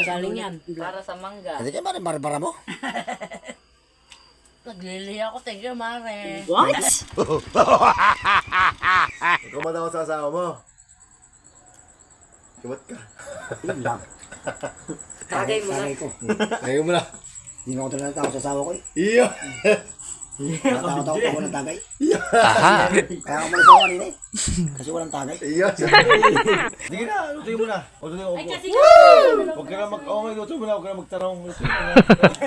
galing yan? Para sa mangga. Hindi kayo para mo? Naglili ako, thank you, Mare. What? Ikaw man ako sa asawa mo. Kumot ka. Yun lang. Tagay mo na. Tagay ko. Ayaw mo na. Hindi mo ako talaga tao sa asawa ko eh. Iyo. Natakot ako pag walang tagay. Aha. Kaya ako malis ako kanina eh. Kasi walang tagay. Iyo. Sige na, lutuin mo na. O lutuin mo. Ay, kasi Huwag ka na lutuin mo na. Huwag ka na magtanong. Lutuin mo na.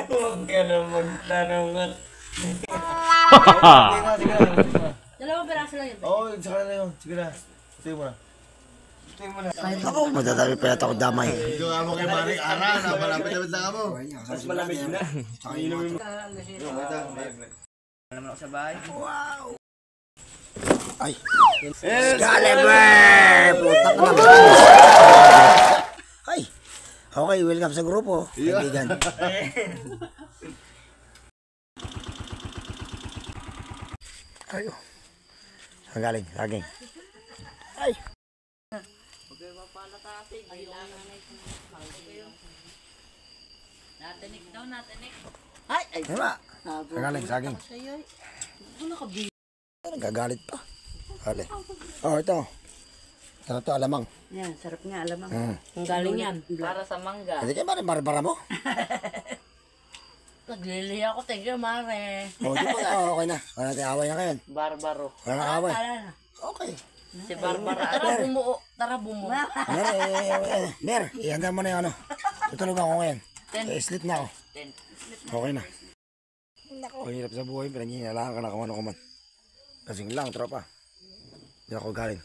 Huwag ka na magtanong at... Sige na, sige na. Lutuin mo na. dalawang piraso lang yun. Oo, sa kanila yun. Sige na. Lutuin mo na. Lutuin mo na. Ako, madadami pa yata ako damay. Ito nga mo kay Maring Ara. Napalapit-lapit lang ako. Mas malamig na. Tsaka yung mga... Alam ako sa bahay. Ay! Excalibur! Putak na naman! Ay! Okay, welcome sa grupo. Kaibigan. Ayo. Ang galing, laging. Ay! Natinik daw, natinik. Ay, ay. Diba? Ang galing, saging. Ano ka, B? Nagagalit pa. Hali. Oh, ito. Sarap to, alamang. Yan, sarap nga, alamang. Ang galing yan? Para sa mangga. Hindi kayo para mo? Naglili ako, thank you, Mare. O, di ba? Okay na. Wala natin away na ngayon. Barbaro. Wala na away. Tara na. Okay. Si Barbara. Tara, bumuo. Tara, bumuo. Mer, ihanda mo na yung ano. Tutulog ako ngayon. Sleep na ako. Okay na. Nako, hirap sa buhay. Pinaghinala ka na kung ano ka man. Kasing lang, tropa. Hindi ako galing.